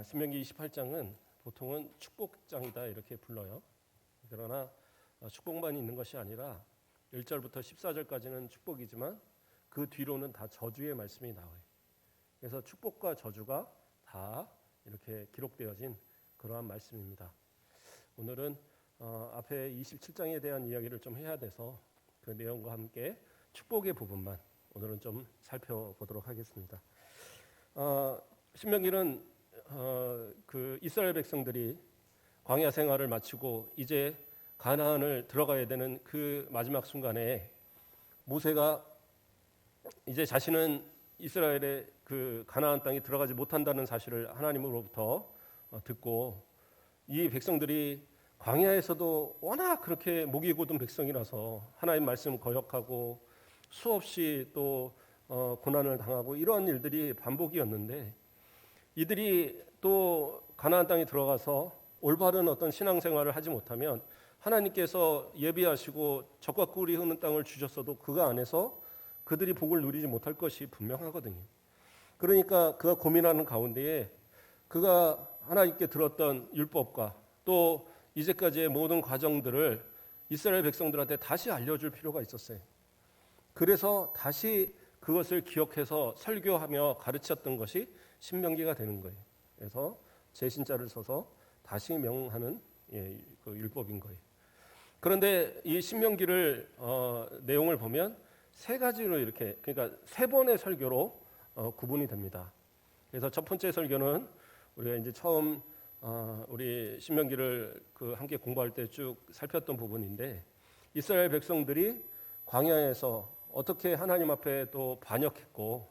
신명기 28장은 보통은 축복장이다 이렇게 불러요. 그러나 축복만 있는 것이 아니라 1절부터 14절까지는 축복이지만 그 뒤로는 다 저주의 말씀이 나와요. 그래서 축복과 저주가 다 이렇게 기록되어진 그러한 말씀입니다. 오늘은 앞에 27장에 대한 이야기를 좀 해야 돼서 그 내용과 함께 축복의 부분만 오늘은 좀 살펴보도록 하겠습니다. 신명기는 그 이스라엘 백성들이 광야 생활을 마치고 이제 가나안을 들어가야 되는 그 마지막 순간에 모세가 이제 자신은 이스라엘의 그 가나안 땅에 들어가지 못한다는 사실을 하나님으로부터 듣고 이 백성들이 광야에서도 워낙 그렇게 목이 곧은 백성이라서 하나님 말씀 거역하고 수없이 또 고난을 당하고 이러한 일들이 반복이었는데 이들이 또 가나안 땅에 들어가서 올바른 어떤 신앙생활을 하지 못하면 하나님께서 예비하시고 적과 꿀이 흐르는 땅을 주셨어도 그 안에서 그들이 복을 누리지 못할 것이 분명하거든요. 그러니까 그가 고민하는 가운데에 그가 하나님께 들었던 율법과 또 이제까지의 모든 과정들을 이스라엘 백성들한테 다시 알려줄 필요가 있었어요. 그래서 다시 그것을 기억해서 설교하며 가르쳤던 것이 신명기가 되는 거예요. 그래서 제신자를 써서 다시 명하는 그 율법인 거예요. 그런데 이 신명기를 내용을 보면 세 가지로 이렇게 그러니까 세 번의 설교로 구분이 됩니다. 그래서 첫 번째 설교는 우리가 이제 처음 우리 신명기를 그 함께 공부할 때 쭉 살폈던 부분인데 이스라엘 백성들이 광야에서 어떻게 하나님 앞에 또 반역했고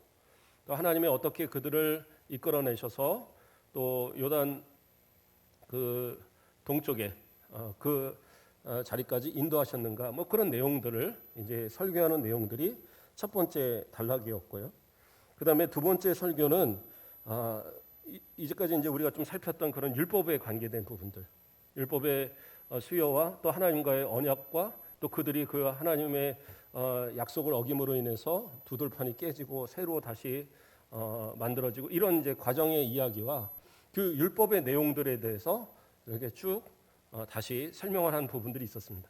또 하나님이 어떻게 그들을 이끌어내셔서 또 요단 그 동쪽에 그 자리까지 인도하셨는가 뭐 그런 내용들을 이제 설교하는 내용들이 첫 번째 단락이었고요. 그다음에 두 번째 설교는 이제까지 이제 우리가 좀 살폈던 그런 율법에 관계된 부분들, 율법의 수요와 또 하나님과의 언약과 또 그들이 그 하나님의 약속을 어김으로 인해서 두들판이 깨지고 새로 다시 만들어지고 이런 이제 과정의 이야기와 그 율법의 내용들에 대해서 이렇게 쭉 다시 설명을 한 부분들이 있었습니다.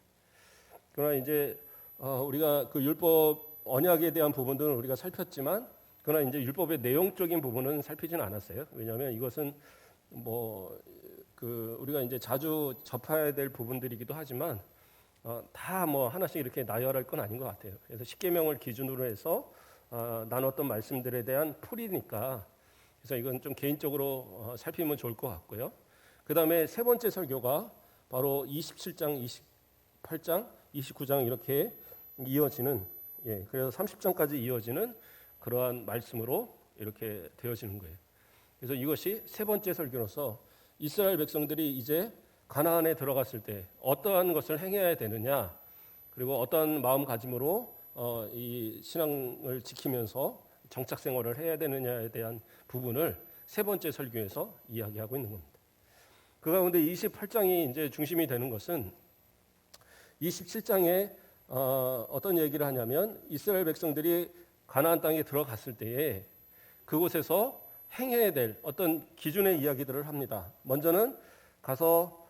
그러나 이제 우리가 그 율법 언약에 대한 부분들은 우리가 살폈지만 그러나 이제 율법의 내용적인 부분은 살피지는 않았어요. 왜냐하면 이것은 뭐 그 우리가 이제 자주 접해야 될 부분들이기도 하지만 다 뭐 하나씩 이렇게 나열할 건 아닌 것 같아요. 그래서 십계명을 기준으로 해서 나눴던 말씀들에 대한 풀이니까 그래서 이건 좀 개인적으로 살피면 좋을 것 같고요. 그 다음에 세 번째 설교가 바로 27장, 28장, 29장 이렇게 이어지는 그래서 30장까지 이어지는 그러한 말씀으로 이렇게 되어지는 거예요. 그래서 이것이 세 번째 설교로서 이스라엘 백성들이 이제 가나안에 들어갔을 때 어떠한 것을 행해야 되느냐 그리고 어떠한 마음가짐으로 이 신앙을 지키면서 정착 생활을 해야 되느냐에 대한 부분을 세 번째 설교에서 이야기하고 있는 겁니다. 그 가운데 28장이 이제 중심이 되는 것은 27장에 어떤 얘기를 하냐면 이스라엘 백성들이 가나안 땅에 들어갔을 때에 그곳에서 행해야 될 어떤 기준의 이야기들을 합니다. 먼저는 가서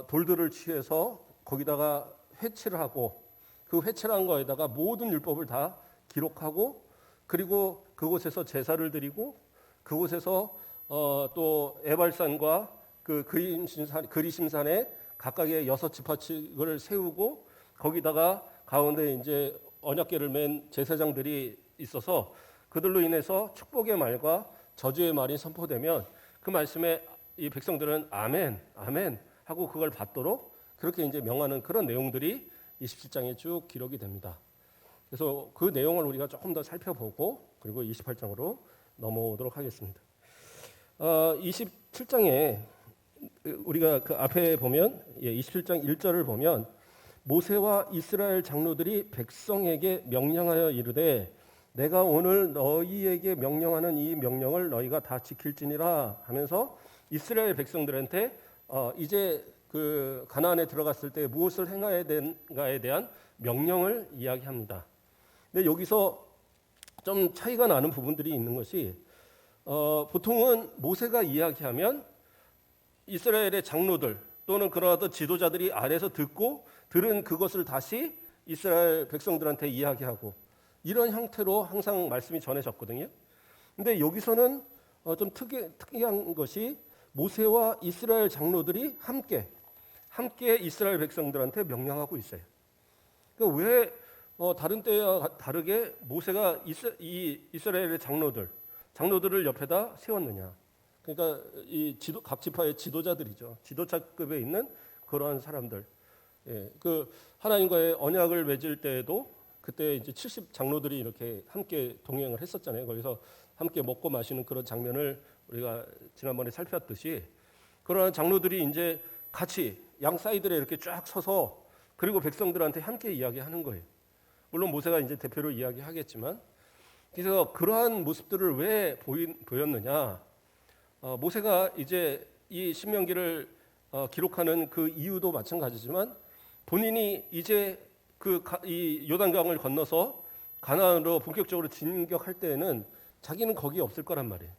돌들을 취해서 거기다가 회치를 하고 그 회치한 거에다가 모든 율법을 다 기록하고 그리고 그곳에서 제사를 드리고 그곳에서 또 에발산과 그 그리심산에 각각의 6지파측을 세우고 거기다가 가운데 이제 언약궤를 맨 제사장들이 있어서 그들로 인해서 축복의 말과 저주의 말이 선포되면 그 말씀에 이 백성들은 아멘, 아멘 하고 그걸 받도록 그렇게 이제 명하는 그런 내용들이 27장에 쭉 기록이 됩니다. 그래서 그 내용을 우리가 조금 더 살펴보고 그리고 28장으로 넘어오도록 하겠습니다. 27장에 우리가 그 앞에 보면 27장 1절을 보면 모세와 이스라엘 장로들이 백성에게 명령하여 이르되 내가 오늘 너희에게 명령하는 이 명령을 너희가 다 지킬지니라 하면서 이스라엘 백성들한테 이제 그 가나안에 들어갔을 때 무엇을 행해야 되는가에 대한 명령을 이야기합니다. 근데 여기서 좀 차이가 나는 부분들이 있는 것이 보통은 모세가 이야기하면 이스라엘의 장로들 또는 그런 어떤 지도자들이 아래서 듣고 들은 그것을 다시 이스라엘 백성들한테 이야기하고 이런 형태로 항상 말씀이 전해졌거든요. 근데 여기서는 좀 특이한 것이 모세와 이스라엘 장로들이 함께 이스라엘 백성들한테 명령하고 있어요. 그러니까 왜 다른 때와 다르게 모세가 이스라엘의 장로들을 옆에다 세웠느냐? 그러니까 각 지파의 지도자들이죠. 지도자급에 있는 그러한 사람들. 예, 그 하나님과의 언약을 맺을 때에도 그때 이제 70 장로들이 이렇게 함께 동행을 했었잖아요. 거기서 함께 먹고 마시는 그런 장면을 우리가 지난번에 살폈듯이 그러한 장로들이 이제 같이 양 사이드에 이렇게 쫙 서서 그리고 백성들한테 함께 이야기하는 거예요. 물론 모세가 이제 대표로 이야기하겠지만 그래서 그러한 모습들을 왜 보였느냐? 모세가 이제 이 신명기를 기록하는 그 이유도 마찬가지지만 본인이 이제 이 요단강을 건너서 가나안으로 본격적으로 진격할 때에는 자기는 거기 없을 거란 말이에요.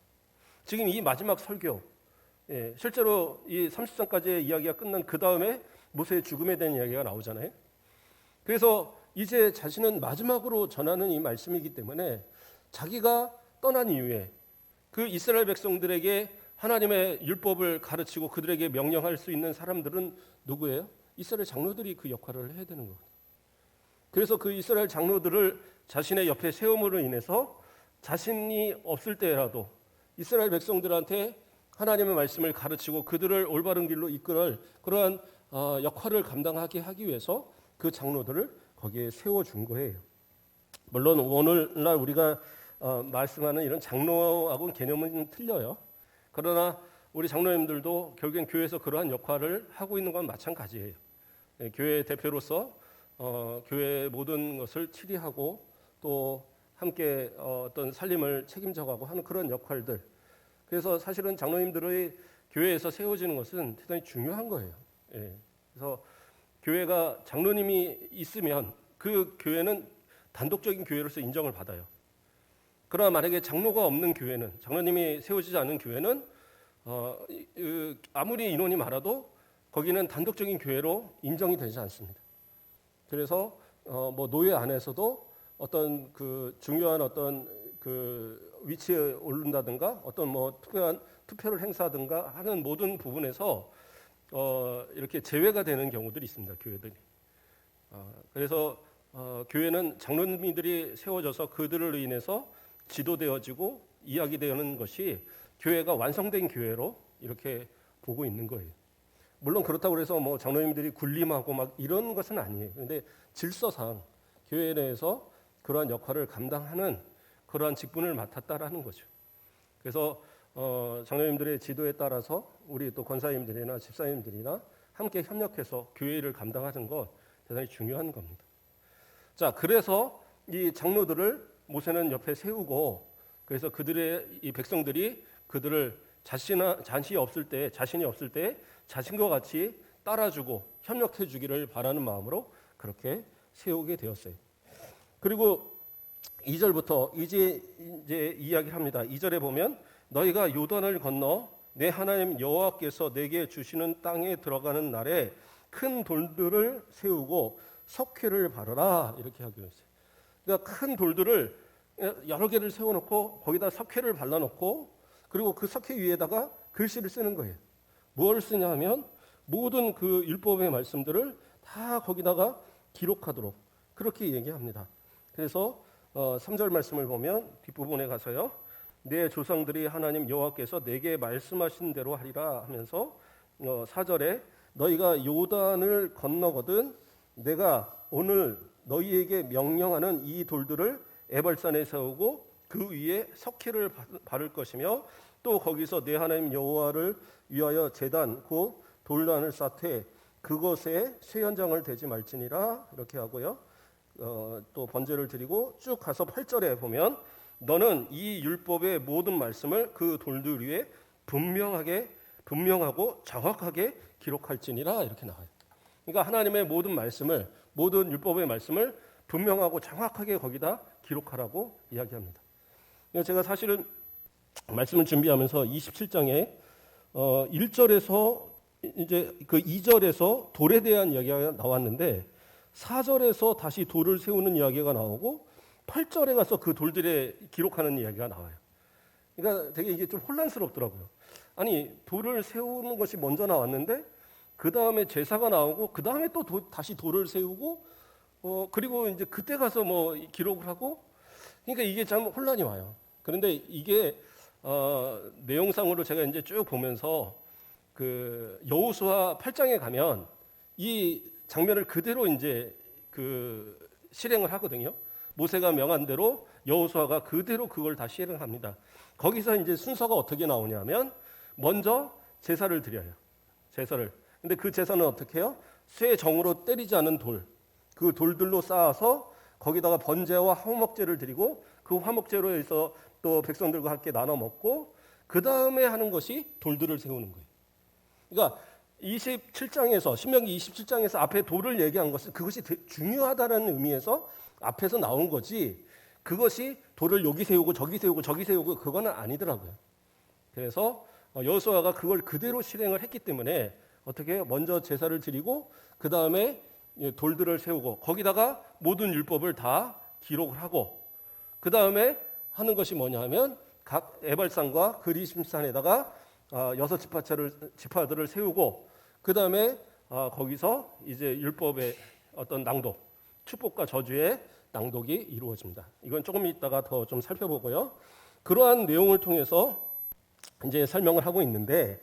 지금 이 마지막 설교, 실제로 이 30장까지의 이야기가 끝난 그 다음에 모세의 죽음에 대한 이야기가 나오잖아요. 그래서 이제 자신은 마지막으로 전하는 이 말씀이기 때문에 자기가 떠난 이후에 그 이스라엘 백성들에게 하나님의 율법을 가르치고 그들에게 명령할 수 있는 사람들은 누구예요? 이스라엘 장로들이 그 역할을 해야 되는 거거든요. 그래서 그 이스라엘 장로들을 자신의 옆에 세움으로 인해서 자신이 없을 때라도 이스라엘 백성들한테 하나님의 말씀을 가르치고 그들을 올바른 길로 이끌 그러한 역할을 감당하게 하기 위해서 그 장로들을 거기에 세워준 거예요. 물론 오늘날 우리가 말씀하는 이런 장로하고는 개념은 틀려요. 그러나 우리 장로님들도 결국엔 교회에서 그러한 역할을 하고 있는 건 마찬가지예요. 교회 대표로서 교회의 모든 것을 치리하고 또 함께 어떤 살림을 책임져가고 하는 그런 역할들. 그래서 사실은 장로님들의 교회에서 세워지는 것은 대단히 중요한 거예요. 그래서 교회가 장로님이 있으면 그 교회는 단독적인 교회로서 인정을 받아요. 그러나 만약에 장로가 없는 교회는, 장로님이 세워지지 않은 교회는 아무리 인원이 많아도 거기는 단독적인 교회로 인정이 되지 않습니다. 그래서 뭐 노예 안에서도 어떤 그 중요한 어떤 그 위치에 오른다든가 어떤 뭐 특별한 투표를 행사하든가 하는 모든 부분에서 이렇게 제외가 되는 경우들이 있습니다. 교회들이. 그래서 교회는 장로님들이 세워져서 그들을 인해서 지도되어지고 이야기되는 것이 교회가 완성된 교회로 이렇게 보고 있는 거예요. 물론 그렇다고 해서 뭐 장로님들이 군림하고 막 이런 것은 아니에요. 그런데 질서상 교회 내에서 그러한 역할을 감당하는 그러한 직분을 맡았다라는 거죠. 그래서 장로님들의 지도에 따라서 우리 또 권사님들이나 집사님들이나 함께 협력해서 교회를 감당하는 것 대단히 중요한 겁니다. 자, 그래서 이 장로들을 모세는 옆에 세우고 그래서 그들의 이 백성들이 그들을 자신이 없을 때 자신과 같이 따라주고 협력해 주기를 바라는 마음으로 그렇게 세우게 되었어요. 그리고 2절부터 이제 이야기를 합니다. 2절에 보면 너희가 요단을 건너 내 하나님 여호와께서 내게 주시는 땅에 들어가는 날에 큰 돌들을 세우고 석회를 바르라 이렇게 하기로 했어요. 그러니까 큰 돌들을 여러 개를 세워놓고 거기다 석회를 발라놓고 그리고 그 석회 위에다가 글씨를 쓰는 거예요. 무엇을 쓰냐 하면 모든 그 율법의 말씀들을 다 거기다가 기록하도록 그렇게 얘기합니다. 그래서 3절 말씀을 보면 뒷부분에 가서요. 내 조상들이 하나님 여호와께서 내게 말씀하신 대로 하리라 하면서 4절에 너희가 요단을 건너거든 내가 오늘 너희에게 명령하는 이 돌들을 에발산에 세우고 그 위에 석회를 바를 것이며 또 거기서 내 하나님 여호와를 위하여 제단 곧 돌단을 쌓되 그것에 쇠현장을 대지 말지니라 이렇게 하고요. 또 번제를 드리고 쭉 가서 8절에 보면 너는 이 율법의 모든 말씀을 그 돌들 위에 분명하고 정확하게 기록할지니라 이렇게 나와요. 그러니까 하나님의 모든 말씀을 모든 율법의 말씀을 분명하고 정확하게 거기다 기록하라고 이야기합니다. 제가 사실은 말씀을 준비하면서 27장에 1절에서 이제 그 2절에서 돌에 대한 이야기가 나왔는데 4절에서 다시 돌을 세우는 이야기가 나오고 8절에 가서 그 돌들에 기록하는 이야기가 나와요. 그러니까 되게 이게 좀 혼란스럽더라고요. 아니 돌을 세우는 것이 먼저 나왔는데 그 다음에 제사가 나오고 그 다음에 또 다시 돌을 세우고 그리고 이제 그때 가서 뭐 기록을 하고 그러니까 이게 참 혼란이 와요. 그런데 이게 내용상으로 제가 이제 쭉 보면서 그 여호수아 8장에 가면 이 장면을 그대로 이제 그 실행을 하거든요. 모세가 명한 대로 여호수아가 그대로 그걸 다 실행합니다. 거기서 이제 순서가 어떻게 나오냐면 먼저 제사를 드려요. 제사를. 근데 그 제사는 어떻게 해요? 쇠 정으로 때리지 않은 돌. 그 돌들로 쌓아서 거기다가 번제와 화목제를 드리고 그 화목제로 해서 또 백성들과 함께 나눠 먹고 그 다음에 하는 것이 돌들을 세우는 거예요. 그러니까 27장에서 신명기 27장에서 앞에 돌을 얘기한 것은 그것이 중요하다는 의미에서 앞에서 나온 거지 그것이 돌을 여기 세우고 저기 세우고 저기 세우고 그거는 아니더라고요. 그래서 여호수아가 그걸 그대로 실행을 했기 때문에 어떻게 해요? 먼저 제사를 드리고 그 다음에 돌들을 세우고 거기다가 모든 율법을 다 기록을 하고 그 다음에 하는 것이 뭐냐 하면 각 에발산과 그리심산에다가 6지파들을 세우고 그 다음에 거기서 이제 율법의 어떤 낭독, 축복과 저주의 낭독이 이루어집니다. 이건 조금 이따가 더 좀 살펴보고요. 그러한 내용을 통해서 이제 설명을 하고 있는데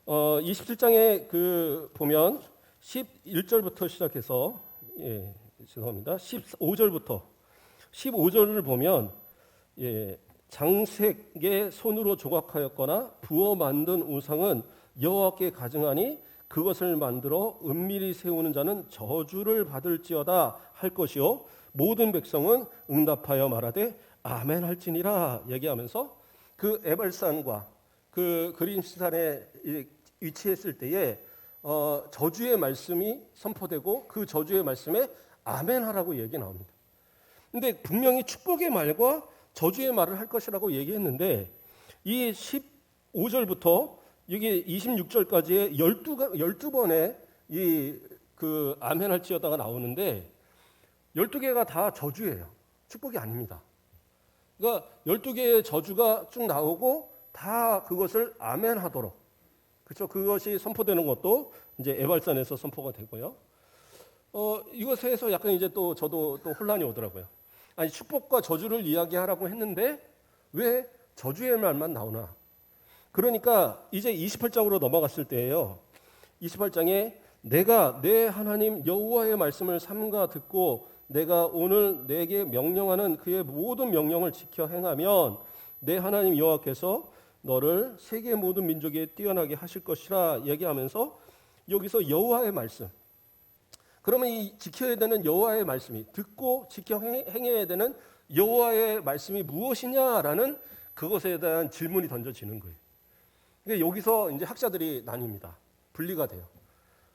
27장에 그 보면 11절부터 시작해서 죄송합니다. 15절을 보면 장색의 손으로 조각하였거나 부어 만든 우상은 여호와께 가증하니 그것을 만들어 은밀히 세우는 자는 저주를 받을지어다 할 것이요 모든 백성은 응답하여 말하되 아멘 할지니라 얘기하면서 그 에발산과 그 그림산에 위치했을 때에 저주의 말씀이 선포되고 그 저주의 말씀에 아멘 하라고 얘기 나옵니다. 근데 분명히 축복의 말과 저주의 말을 할 것이라고 얘기했는데 이 15절부터 여기 26절까지의 12번의 이 그 아멘 할지어다가 나오는데 12개가 다 저주예요. 축복이 아닙니다. 그러니까 12개의 저주가 쭉 나오고 다 그것을 아멘 하도록 그렇죠. 그것이 선포되는 것도 이제 에발산에서 선포가 되고요. 이것에서 약간 이제 또 저도 또 혼란이 오더라고요. 아니 축복과 저주를 이야기하라고 했는데 왜 저주의 말만 나오나? 그러니까 이제 28장으로 넘어갔을 때예요. 28장에 내가 내 하나님 여호와의 말씀을 삼가 듣고 내가 오늘 내게 명령하는 그의 모든 명령을 지켜 행하면 내 하나님 여호와께서 너를 세계 모든 민족에 뛰어나게 하실 것이라 얘기하면서 여기서 여호와의 말씀. 그러면 이 지켜야 되는 여호와의 말씀이 듣고 지켜 행해야 되는 여호와의 말씀이 무엇이냐라는 그것에 대한 질문이 던져지는 거예요. 그러니까 여기서 이제 학자들이 나뉩니다. 분리가 돼요.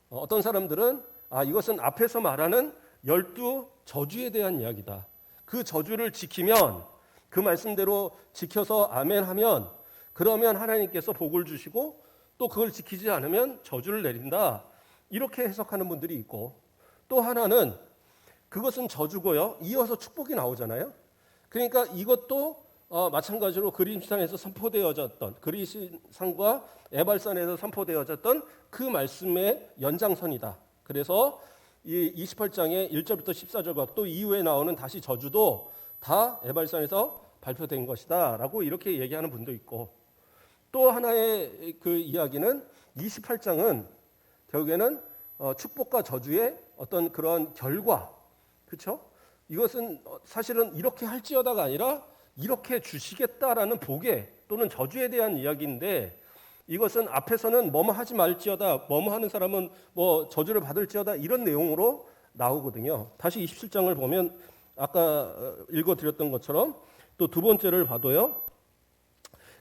어떤 사람들은 이것은 앞에서 말하는 12 저주에 대한 이야기다. 그 저주를 지키면 그 말씀대로 지켜서 아멘하면 그러면 하나님께서 복을 주시고 또 그걸 지키지 않으면 저주를 내린다. 이렇게 해석하는 분들이 있고 또 하나는 그것은 저주고요. 이어서 축복이 나오잖아요. 그러니까 이것도 마찬가지로 그림산에서 선포되어졌던 그리심산과 에발산에서 선포되어졌던 그 말씀의 연장선이다. 그래서 이 28장의 1절부터 14절과 또 이후에 나오는 다시 저주도 다 에발산에서 발표된 것이다 라고 이렇게 얘기하는 분도 있고 또 하나의 그 이야기는 28장은 결국에는 축복과 저주의 어떤 그런 결과 그렇죠? 이것은 사실은 이렇게 할지어다가 아니라 이렇게 주시겠다라는 복에 또는 저주에 대한 이야기인데 이것은 앞에서는 뭐뭐 하지 말지어다 뭐뭐 하는 사람은 뭐 저주를 받을지어다 이런 내용으로 나오거든요. 다시 27장을 보면 아까 읽어드렸던 것처럼 또 두 번째를 봐도요.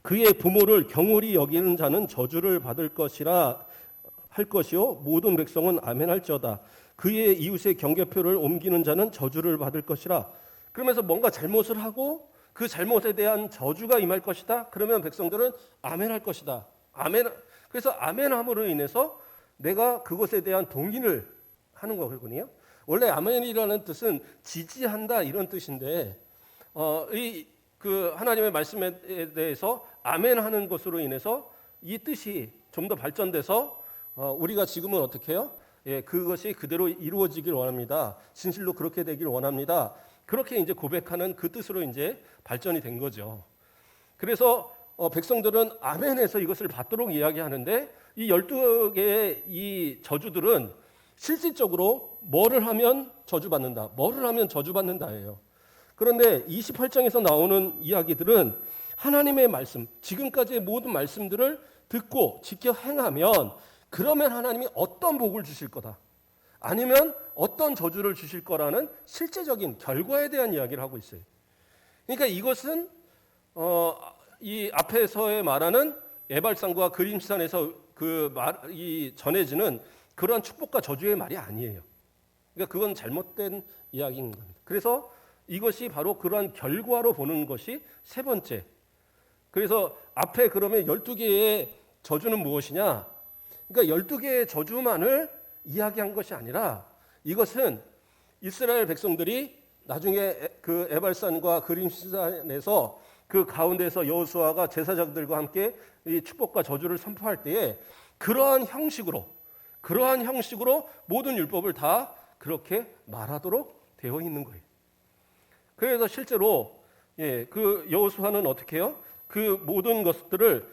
그의 부모를 경홀히 여기는 자는 저주를 받을 것이라 할 것이요 모든 백성은 아멘할지어다. 그의 이웃의 경계표를 옮기는 자는 저주를 받을 것이라. 그러면서 뭔가 잘못을 하고 그 잘못에 대한 저주가 임할 것이다. 그러면 백성들은 아멘할 것이다. 아멘. 그래서 아멘함으로 인해서 내가 그것에 대한 동의를 하는 거거든요. 원래 아멘이라는 뜻은 지지한다 이런 뜻인데 그 하나님의 말씀에 대해서 아멘하는 것으로 인해서 이 뜻이 좀 더 발전돼서 우리가 지금은 어떻게 해요? 예, 그것이 그대로 이루어지길 원합니다. 진실로 그렇게 되길 원합니다. 그렇게 이제 고백하는 그 뜻으로 이제 발전이 된 거죠. 그래서 백성들은 아멘해서 이것을 받도록 이야기하는데 이 12개의 이 저주들은 실질적으로 뭐를 하면 저주받는다. 뭐를 하면 저주받는다예요. 그런데 28장에서 나오는 이야기들은 하나님의 말씀, 지금까지의 모든 말씀들을 듣고 지켜 행하면 그러면 하나님이 어떤 복을 주실 거다. 아니면 어떤 저주를 주실 거라는 실제적인 결과에 대한 이야기를 하고 있어요. 그러니까 이것은 이 앞에서의 말하는 에발산과 그림산에서 이 전해지는 그러한 축복과 저주의 말이 아니에요. 그러니까 그건 잘못된 이야기인 겁니다. 그래서 이것이 바로 그러한 결과로 보는 것이 세 번째. 그래서 앞에 그러면 12개의 저주는 무엇이냐? 그러니까 12개의 저주만을 이야기한 것이 아니라 이것은 이스라엘 백성들이 나중에 그 에발산과 그림산에서 그 가운데서 여호수아가 제사장들과 함께 이 축복과 저주를 선포할 때에 그러한 형식으로 모든 율법을 다 그렇게 말하도록 되어 있는 거예요. 그래서 실제로 그 여호수아는 어떻게 해요? 그 모든 것들을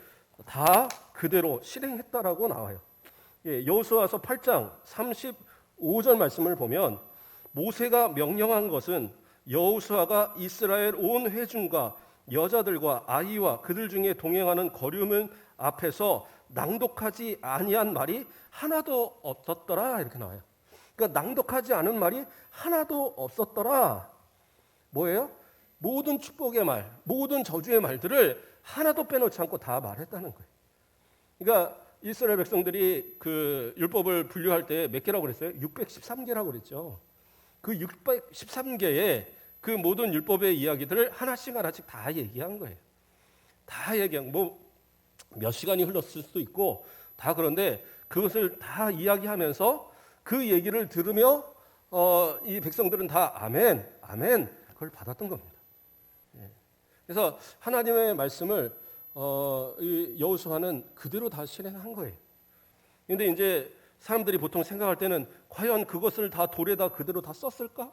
다 그대로 실행했다라고 나와요. 여호수아서 8장 35절 말씀을 보면 모세가 명령한 것은 여호수아가 이스라엘 온 회중과 여자들과 아이와 그들 중에 동행하는 거류민 앞에서 낭독하지 아니한 말이 하나도 없었더라 이렇게 나와요. 그러니까 낭독하지 않은 말이 하나도 없었더라. 뭐예요? 모든 축복의 말, 모든 저주의 말들을 하나도 빼놓지 않고 다 말했다는 거예요. 그러니까 이스라엘 백성들이 그 율법을 분류할 때 몇 개라고 그랬어요? 613개라고 그랬죠. 그 613개의 그 모든 율법의 이야기들을 하나씩 다 얘기한 거예요. 다 얘기한 몇 시간이 흘렀을 수도 있고 다 그런데 그것을 다 이야기하면서 그 얘기를 들으며 이 백성들은 다 아멘, 아멘 그걸 받았던 겁니다. 그래서 하나님의 말씀을 이 여호수아는 그대로 다 실행한 거예요. 그런데 이제 사람들이 보통 생각할 때는 과연 그것을 다 돌에다 그대로 다 썼을까?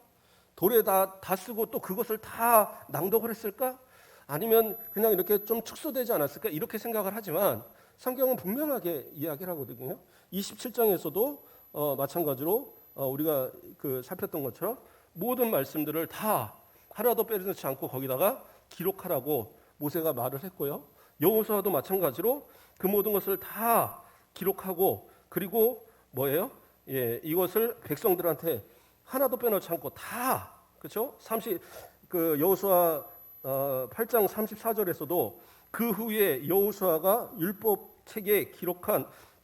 돌에 다 쓰고 또 그것을 다 낭독을 했을까? 아니면 그냥 이렇게 좀 축소되지 않았을까? 이렇게 생각을 하지만 성경은 분명하게 이야기를 하거든요. 27장에서도 마찬가지로 우리가 그 살폈던 것처럼 모든 말씀들을 다 하나도 빼놓지 않고 거기다가 기록하라고 모세가 말을 했고요. 여호수아도 마찬가지로 그 모든 것을 다 기록하고 그리고 뭐예요? 이것을 백성들한테 하나도 빼놓지 않고 다 그렇죠? 그 여호수아 8장 34절에서도 그 후에 여호수아가 율법 책에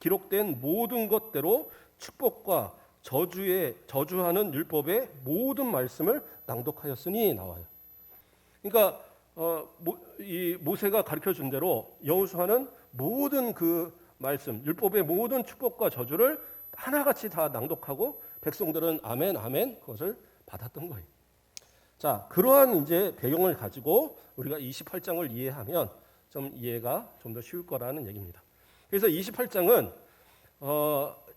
기록된 모든 것대로 축복과 저주하는 율법의 모든 말씀을 낭독하였으니 나와요. 그러니까 이 모세가 가르쳐 준 대로 여호수아는 모든 그 말씀, 율법의 모든 축복과 저주를 하나같이 다 낭독하고 백성들은 아멘, 아멘 그것을 받았던 거예요. 자, 그러한 이제 배경을 가지고 우리가 28장을 이해하면 좀 이해가 좀 더 쉬울 거라는 얘기입니다. 그래서 28장은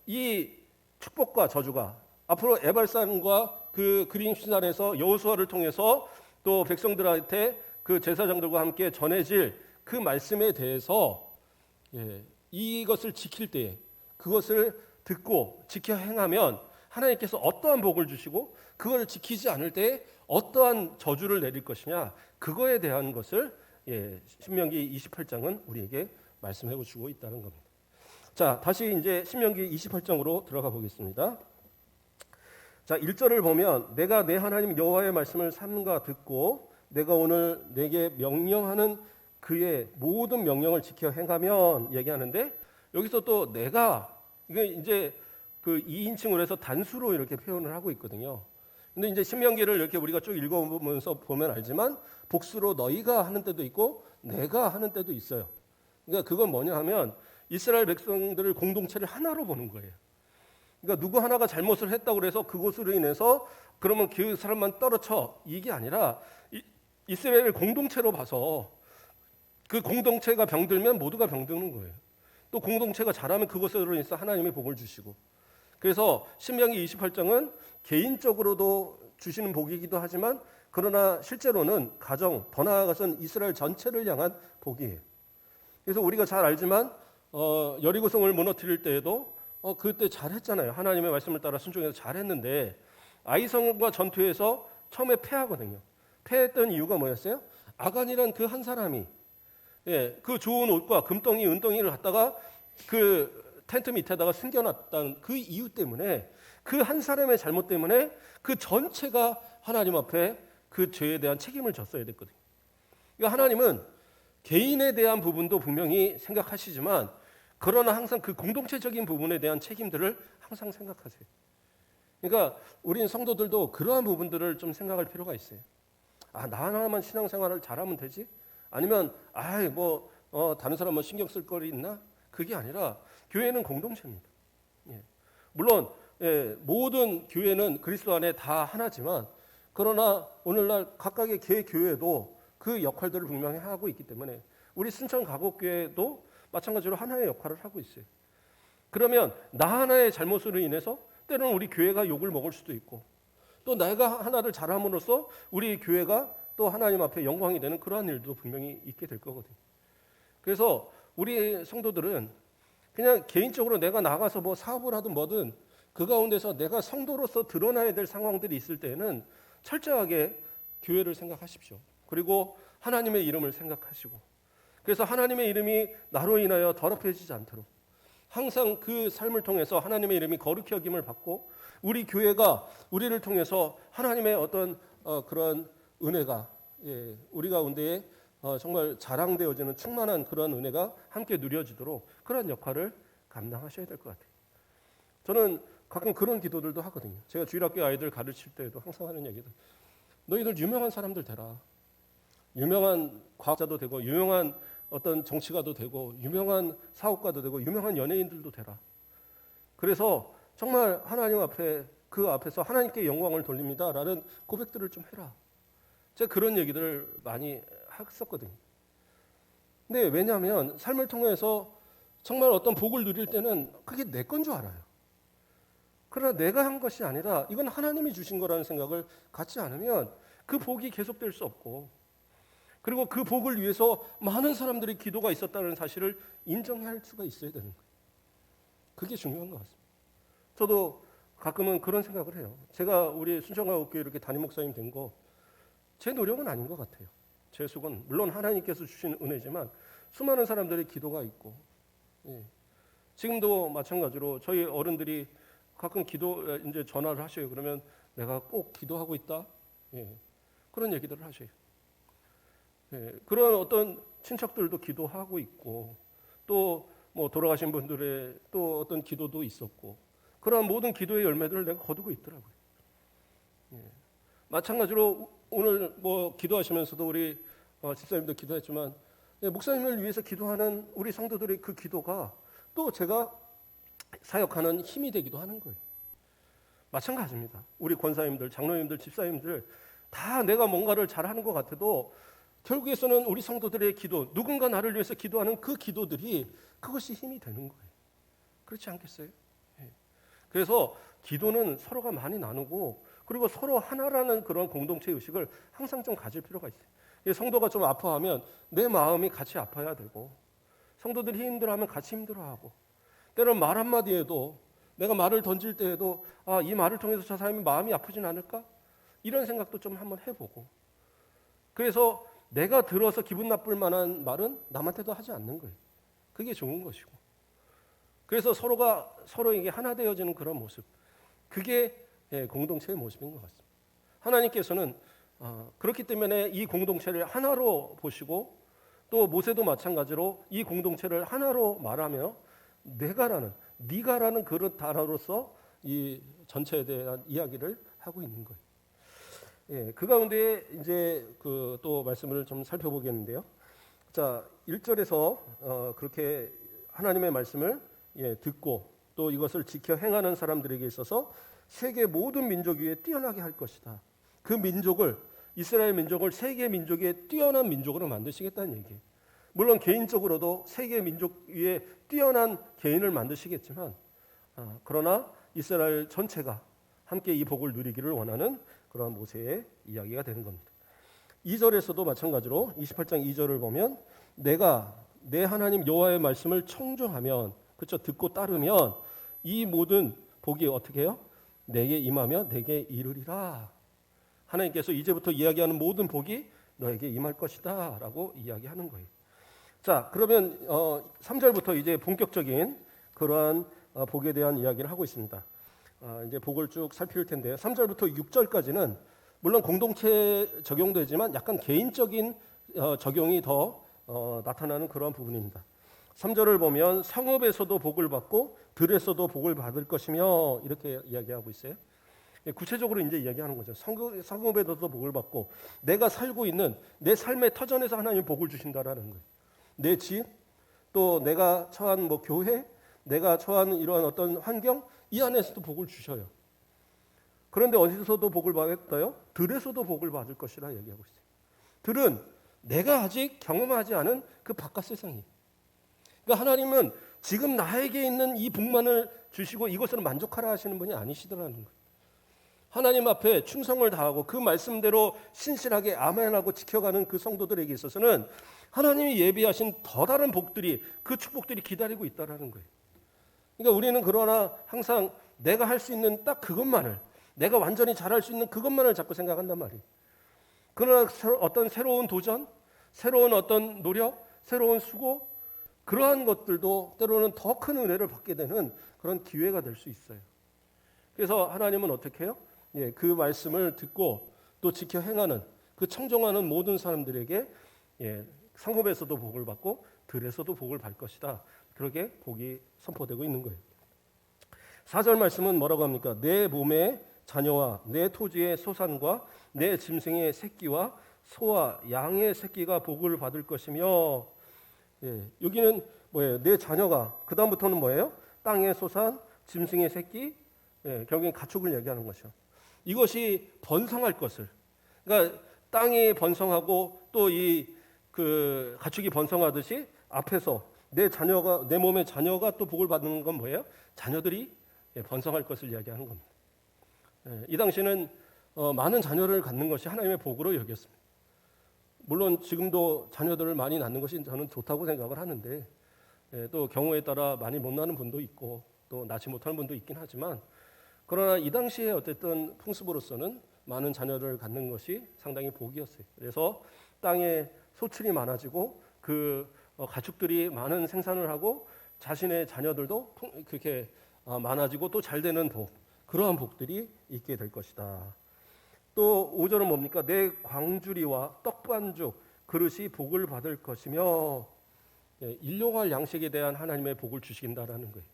이 축복과 저주가 앞으로 에발산과 그 그림산에서 여호수아를 통해서 또 백성들한테 그 제사장들과 함께 전해질 그 말씀에 대해서 이것을 지킬 때에 그것을 듣고 지켜 행하면 하나님께서 어떠한 복을 주시고 그걸 지키지 않을 때에 어떠한 저주를 내릴 것이냐 그거에 대한 것을 신명기 28장은 우리에게 말씀해 주고 있다는 겁니다. 자, 다시 이제 신명기 28장으로 들어가 보겠습니다. 자, 1절을 보면 내가 내 하나님 여호와의 말씀을 삼가 듣고 내가 오늘 내게 명령하는 그의 모든 명령을 지켜 행하면 얘기하는데 여기서 또 내가 이게 이제 그 2인칭으로 해서 단수로 이렇게 표현을 하고 있거든요. 근데 이제 신명기를 이렇게 우리가 쭉 읽어보면서 보면 알지만 복수로 너희가 하는 때도 있고 내가 하는 때도 있어요. 그러니까 그건 뭐냐 하면 이스라엘 백성들을 공동체를 하나로 보는 거예요. 그러니까 누구 하나가 잘못을 했다고 해서 그것으로 인해서 그러면 그 사람만 떨어져 이게 아니라 이스라엘을 공동체로 봐서 그 공동체가 병들면 모두가 병드는 거예요. 또 공동체가 잘하면 그것으로 인해서 하나님의 복을 주시고, 그래서 신명기 28장은 개인적으로도 주시는 복이기도 하지만 그러나 실제로는 가정, 더 나아가서는 이스라엘 전체를 향한 복이에요. 그래서 우리가 잘 알지만 여리고성을 무너뜨릴 때에도 그때 잘했잖아요. 하나님의 말씀을 따라 순종해서 잘했는데 아이성과 전투에서 처음에 패하거든요. 패했던 이유가 뭐였어요? 아간이란 그 한 사람이 그 좋은 옷과 금덩이, 은덩이를 갖다가 그 텐트 밑에다가 숨겨놨다는 그 이유 때문에, 그 한 사람의 잘못 때문에 그 전체가 하나님 앞에 그 죄에 대한 책임을 졌어야 됐거든요. 그러니까 하나님은 개인에 대한 부분도 분명히 생각하시지만 그러나 항상 그 공동체적인 부분에 대한 책임들을 항상 생각하세요. 그러니까 우린 성도들도 그러한 부분들을 좀 생각할 필요가 있어요. 나 하나만 신앙생활을 잘하면 되지? 아니면 다른 사람 뭐 신경 쓸 거리 있나? 그게 아니라 교회는 공동체입니다. 물론 모든 교회는 그리스도 안에 다 하나지만 그러나 오늘날 각각의 개 교회도 그 역할들을 분명히 하고 있기 때문에 우리 순천 가곡교회도 마찬가지로 하나의 역할을 하고 있어요. 그러면 나 하나의 잘못으로 인해서 때로는 우리 교회가 욕을 먹을 수도 있고, 또 내가 하나를 잘함으로써 우리 교회가 또 하나님 앞에 영광이 되는 그러한 일도 분명히 있게 될 거거든요. 그래서 우리 성도들은 그냥 개인적으로 내가 나가서 뭐 사업을 하든 뭐든 그 가운데서 내가 성도로서 드러나야 될 상황들이 있을 때는 철저하게 교회를 생각하십시오. 그리고 하나님의 이름을 생각하시고, 그래서 하나님의 이름이 나로 인하여 더럽혀지지 않도록 항상 그 삶을 통해서 하나님의 이름이 거룩히 여김을 받고 우리 교회가 우리를 통해서 하나님의 어떤 그런 은혜가 우리 가운데에 정말 자랑되어지는 충만한 그런 은혜가 함께 누려지도록 그런 역할을 감당하셔야 될 것 같아요. 저는 가끔 그런 기도들도 하거든요. 제가 주일학교 아이들 가르칠 때도 항상 하는 얘기도, 너희들 유명한 사람들 되라. 유명한 과학자도 되고 유명한 어떤 정치가도 되고 유명한 사업가도 되고 유명한 연예인들도 되라. 그래서 정말 하나님 앞에 그 앞에서 하나님께 영광을 돌립니다라는 고백들을 좀 해라. 제가 그런 얘기들을 많이 했었거든요. 근데 왜냐하면 삶을 통해서 정말 어떤 복을 누릴 때는 그게 내 건 줄 알아요. 그러나 내가 한 것이 아니라 이건 하나님이 주신 거라는 생각을 갖지 않으면 그 복이 계속될 수 없고, 그리고 그 복을 위해서 많은 사람들의 기도가 있었다는 사실을 인정할 수가 있어야 되는 거예요. 그게 중요한 것 같습니다. 저도 가끔은 그런 생각을 해요. 제가 우리 순천가옥교회 이렇게 담임 목사님 된 거 제 노력은 아닌 것 같아요. 제 수고는 물론 하나님께서 주신 은혜지만 수많은 사람들의 기도가 있고, 지금도 마찬가지로 저희 어른들이 가끔 이제 전화를 하셔요. 그러면 내가 꼭 기도하고 있다. 그런 얘기들을 하셔요. 그런 어떤 친척들도 기도하고 있고, 또 뭐 돌아가신 분들의 또 어떤 기도도 있었고, 그러한 모든 기도의 열매들을 내가 거두고 있더라고요. 마찬가지로 오늘 뭐 기도하시면서도 우리 집사님도 기도했지만 목사님을 위해서 기도하는 우리 성도들의 그 기도가 또 제가 사역하는 힘이 되기도 하는 거예요. 마찬가지입니다. 우리 권사님들, 장로님들, 집사님들 다 내가 뭔가를 잘하는 것 같아도 결국에서는 우리 성도들의 기도, 누군가 나를 위해서 기도하는 그 기도들이 그것이 힘이 되는 거예요. 그렇지 않겠어요? 그래서 기도는 서로가 많이 나누고 그리고 서로 하나라는 그런 공동체 의식을 항상 좀 가질 필요가 있어요. 성도가 좀 아파하면 내 마음이 같이 아파야 되고, 성도들이 힘들어하면 같이 힘들어하고, 때로는 말 한마디에도 내가 말을 던질 때에도 이 말을 통해서 저 사람이 마음이 아프진 않을까? 이런 생각도 좀 한번 해보고, 그래서 내가 들어서 기분 나쁠 만한 말은 남한테도 하지 않는 거예요. 그게 좋은 것이고, 그래서 서로가 서로에게 하나 되어지는 그런 모습, 그게 공동체의 모습인 것 같습니다. 하나님께서는 그렇기 때문에 이 공동체를 하나로 보시고, 또 모세도 마찬가지로 이 공동체를 하나로 말하며 네가라는 그런 단어로서 이 전체에 대한 이야기를 하고 있는 거예요. 예, 그 가운데 이제 그 또 말씀을 좀 살펴보겠는데요. 자, 1절에서 그렇게 하나님의 말씀을 듣고 또 이것을 지켜 행하는 사람들에게 있어서 세계 모든 민족 위에 뛰어나게 할 것이다. 그 민족을, 이스라엘 민족을 세계 민족에 뛰어난 민족으로 만드시겠다는 얘기예요. 물론 개인적으로도 세계 민족 위에 뛰어난 개인을 만드시겠지만, 그러나 이스라엘 전체가 함께 이 복을 누리기를 원하는 그러한 모세의 이야기가 되는 겁니다. 2절에서도 마찬가지로 28장 2절을 보면 내가 내 하나님 여호와의 말씀을 청종하면, 그렇죠, 듣고 따르면 이 모든 복이 어떻게 해요? 내게 임하며 내게 이르리라. 하나님께서 이제부터 이야기하는 모든 복이 너에게 임할 것이다 라고 이야기하는 거예요. 자, 그러면 3절부터 이제 본격적인 그러한 복에 대한 이야기를 하고 있습니다. 이제 복을 쭉 살필 텐데요. 3절부터 6절까지는 물론 공동체 적용되지만 약간 개인적인 적용이 더 나타나는 그런 부분입니다. 3절을 보면 성읍에서도 복을 받고 들에서도 복을 받을 것이며 이렇게 이야기하고 있어요. 구체적으로 이제 이야기하는 거죠. 성읍에서도 복을 받고 내가 살고 있는 내 삶의 터전에서 하나님이 복을 주신다라는 거예요. 내 집, 또 내가 처한 뭐 교회, 내가 처한 이러한 어떤 환경, 이 안에서도 복을 주셔요. 그런데 어디서도 복을 받았어요? 들에서도 복을 받을 것이라 얘기하고 있어요. 들은 내가 아직 경험하지 않은 그 바깥 세상이. 그러니까 하나님은 지금 나에게 있는 이 복만을 주시고 이것으로 만족하라 하시는 분이 아니시더라는 거예요. 하나님 앞에 충성을 다하고 그 말씀대로 신실하게 아멘하고 지켜가는 그 성도들에게 있어서는 하나님이 예비하신 더 다른 복들이, 그 축복들이 기다리고 있다라는 거예요. 그러니까 우리는 그러나 항상 내가 할 수 있는 딱 그것만을, 내가 완전히 잘할 수 있는 그것만을 자꾸 생각한단 말이에요. 그러나 어떤 새로운 도전, 새로운 어떤 노력, 새로운 수고, 그러한 것들도 때로는 더 큰 은혜를 받게 되는 그런 기회가 될 수 있어요. 그래서 하나님은 어떻게 해요? 그 말씀을 듣고 또 지켜 행하는, 그 청종하는 모든 사람들에게 성읍에서도 복을 받고 들에서도 복을 받을 것이다. 그렇게 복이 선포되고 있는 거예요. 4절 말씀은 뭐라고 합니까? 내 몸의 자녀와 내 토지의 소산과 내 짐승의 새끼와 소와 양의 새끼가 복을 받을 것이며, 여기는 뭐예요? 내 자녀가, 그 다음부터는 뭐예요? 땅의 소산, 짐승의 새끼, 결국엔 가축을 얘기하는 것이죠. 이것이 번성할 것을, 그러니까 땅이 번성하고 또 이 그 가축이 번성하듯이 앞에서 내 자녀가, 내 몸의 자녀가 또 복을 받는 건 뭐예요? 자녀들이 번성할 것을 이야기하는 겁니다. 이 당시는 많은 자녀를 갖는 것이 하나님의 복으로 여겼습니다. 물론 지금도 자녀들을 많이 낳는 것이 저는 좋다고 생각을 하는데, 또 경우에 따라 많이 못 낳는 분도 있고 또 낳지 못하는 분도 있긴 하지만, 그러나 이 당시에 어쨌든 풍습으로서는 많은 자녀를 갖는 것이 상당히 복이었어요. 그래서 땅에 소출이 많아지고 그 가축들이 많은 생산을 하고 자신의 자녀들도 그렇게 많아지고 또 잘 되는 복, 그러한 복들이 있게 될 것이다. 또 5절은 뭡니까? 내 광주리와 떡반죽 그릇이 복을 받을 것이며, 일용할 양식에 대한 하나님의 복을 주신다라는 거예요.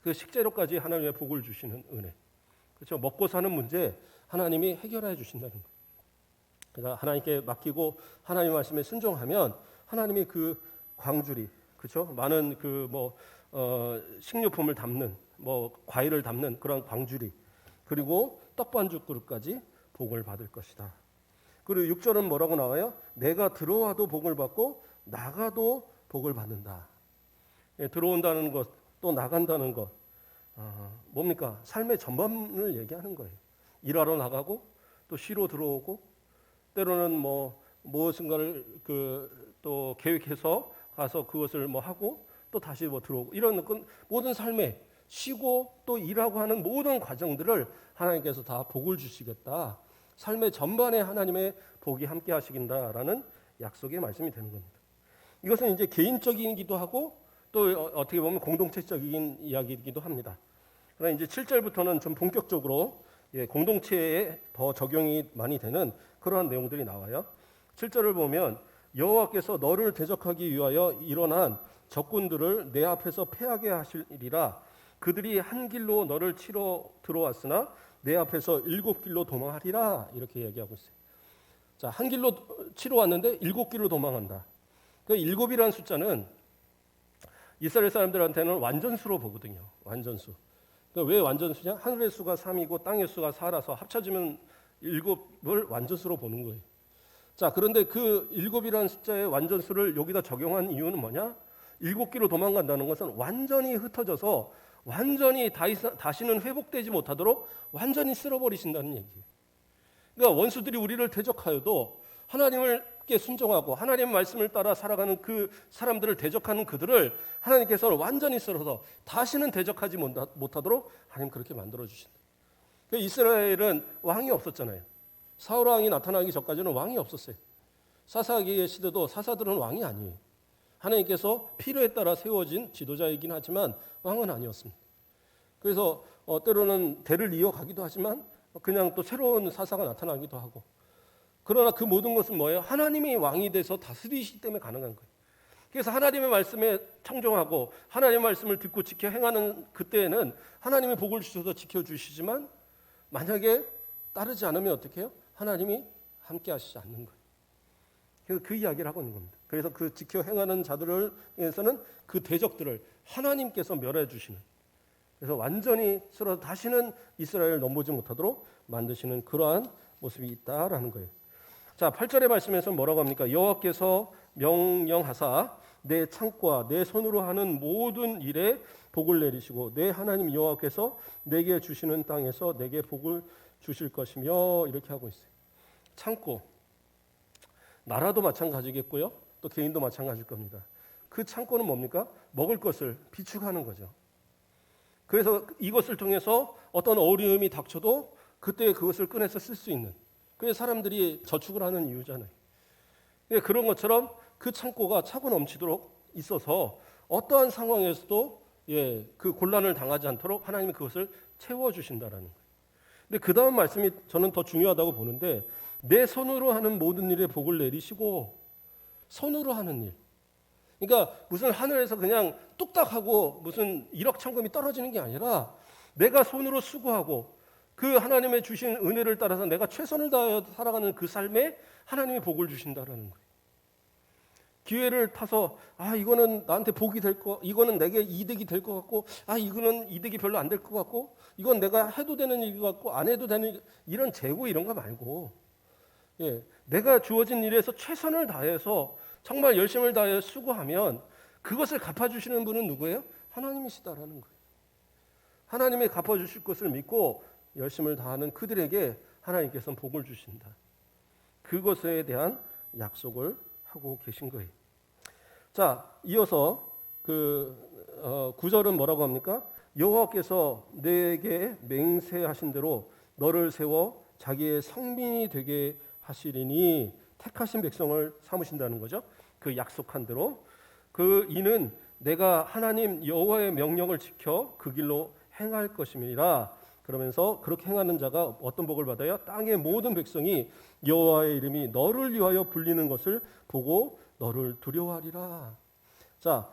그 식재료까지 하나님의 복을 주시는 은혜. 그렇죠? 먹고 사는 문제 하나님이 해결해 주신다는 거예요. 그러니까 하나님께 맡기고 하나님 말씀에 순종하면 하나님이 그 광주리, 그렇죠? 많은 그 식료품을 담는, 과일을 담는 그런 광주리, 그리고 떡반죽 그릇까지 복을 받을 것이다. 그리고 6절은 뭐라고 나와요? 내가 들어와도 복을 받고 나가도 복을 받는다. 들어온다는 것, 또 나간다는 것, 뭡니까? 삶의 전반을 얘기하는 거예요. 일하러 나가고 또 쉬러 들어오고, 때로는 무엇인가를 또 계획해서 가서 그것을 하고 또 다시 들어오고, 이런 모든 삶에 쉬고 또 일하고 하는 모든 과정들을 하나님께서 다 복을 주시겠다. 삶의 전반에 하나님의 복이 함께 하시긴다라는 약속의 말씀이 되는 겁니다. 이것은 이제 개인적이기도 하고 또 어떻게 보면 공동체적인 이야기이기도 합니다. 그러나 이제 7절부터는 좀 본격적으로 공동체에 더 적용이 많이 되는 그러한 내용들이 나와요. 7절을 보면 여호와께서 너를 대적하기 위하여 일어난 적군들을 내 앞에서 패하게 하시리라. 그들이 한 길로 너를 치러 들어왔으나 내 앞에서 7길로 도망하리라 이렇게 얘기하고 있어요. 자, 한 길로 치러 왔는데 7길로 도망한다. 그 7이라는 숫자는 이스라엘 사람들한테는 완전수로 보거든요. 완전수. 그러니까 왜 완전수냐? 하늘의 수가 3이고 땅의 수가 4라서 합쳐지면 7을 완전수로 보는 거예요. 자, 그런데 그 7이라는 숫자의 완전수를 여기다 적용한 이유는 뭐냐? 7길로 도망간다는 것은 완전히 흩어져서 완전히 다시는 회복되지 못하도록 완전히 쓸어버리신다는 얘기예요. 그러니까 원수들이 우리를 대적하여도 하나님께 순종하고 하나님의 말씀을 따라 살아가는 그 사람들을 대적하는 그들을 하나님께서 완전히 쓸어서 다시는 대적하지 못하도록 하나님 그렇게 만들어 주신다. 그러니까 이스라엘은 왕이 없었잖아요. 사울 왕이 나타나기 전까지는 왕이 없었어요. 사사기의 시대도 사사들은 왕이 아니에요. 하나님께서 필요에 따라 세워진 지도자이긴 하지만 왕은 아니었습니다. 그래서 때로는 대를 이어가기도 하지만 그냥 또 새로운 사사가 나타나기도 하고, 그러나 그 모든 것은 뭐예요? 하나님이 왕이 돼서 다스리시기 때문에 가능한 거예요. 그래서 하나님의 말씀에 청종하고 하나님의 말씀을 듣고 지켜 행하는 그때에는 하나님이 복을 주셔서 지켜주시지만 만약에 따르지 않으면 어떻게 해요? 하나님이 함께 하시지 않는 거예요. 그래서 그 이야기를 하고 있는 겁니다. 그래서 그 지켜 행하는 자들을 위해서는 그 대적들을 하나님께서 멸해 주시는, 그래서 완전히 쓸어서 다시는 이스라엘을 넘보지 못하도록 만드시는 그러한 모습이 있다라는 거예요. 자, 8절의 말씀에서 뭐라고 합니까? 여호와께서 명령하사 내 창고와 내 손으로 하는 모든 일에 복을 내리시고 내 하나님 여호와께서 내게 주시는 땅에서 내게 복을 주실 것이며, 이렇게 하고 있어요. 창고, 나라도 마찬가지겠고요, 또 개인도 마찬가지일 겁니다. 그 창고는 뭡니까? 먹을 것을 비축하는 거죠. 그래서 이것을 통해서 어떤 어려움이 닥쳐도 그때 그것을 꺼내서 쓸 수 있는, 그래서 사람들이 저축을 하는 이유잖아요. 그런 것처럼 그 창고가 차고 넘치도록 있어서 어떠한 상황에서도 그 곤란을 당하지 않도록 하나님이 그것을 채워주신다라는 거예요. 근데 그 다음 말씀이 저는 더 중요하다고 보는데, 내 손으로 하는 모든 일에 복을 내리시고, 손으로 하는 일. 그러니까 무슨 하늘에서 그냥 뚝딱하고 무슨 일확천금이 떨어지는 게 아니라 내가 손으로 수고하고 그 하나님의 주신 은혜를 따라서 내가 최선을 다하여 살아가는 그 삶에 하나님이 복을 주신다라는 거예요. 기회를 타서 이거는 나한테 복이 될 거, 이거는 내게 이득이 될 것 같고, 이거는 이득이 별로 안 될 것 같고, 이건 내가 해도 되는 일 같고 안 해도 되는 이런 재고 이런 거 말고, 내가 주어진 일에서 최선을 다해서 정말 열심을 다해 수고하면 그것을 갚아주시는 분은 누구예요? 하나님이시다라는 거예요. 하나님이 갚아주실 것을 믿고 열심을 다하는 그들에게 하나님께서는 복을 주신다. 그것에 대한 약속을 하고 계신 거예요. 자, 이어서 그 9절은 뭐라고 합니까? 여호와께서 내게 맹세하신 대로 너를 세워 자기의 성민이 되게 하시리니, 택하신 백성을 삼으신다는 거죠. 그 약속한 대로. 그 이는 내가 하나님 여호와의 명령을 지켜 그 길로 행할 것임이라. 그러면서 그렇게 행하는 자가 어떤 복을 받아요? 땅의 모든 백성이 여호와의 이름이 너를 위하여 불리는 것을 보고 너를 두려워하리라. 자,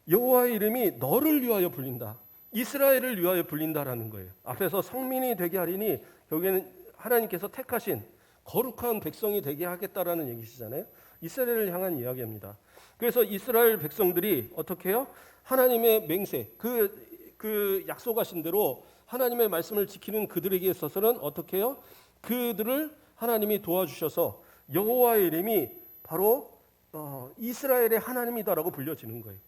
여호와의 이름이 너를 위하여 불린다. 이스라엘을 위하여 불린다라는 거예요. 앞에서 성민이 되게 하리니, 여기에는 하나님께서 택하신 거룩한 백성이 되게 하겠다라는 얘기시잖아요. 이스라엘을 향한 이야기입니다. 그래서 이스라엘 백성들이 어떻게 해요? 하나님의 맹세, 그 약속하신 대로 하나님의 말씀을 지키는 그들에게 있어서는 어떻게 해요? 그들을 하나님이 도와주셔서 여호와의 이름이 바로 이스라엘의 하나님이다라고 불려지는 거예요.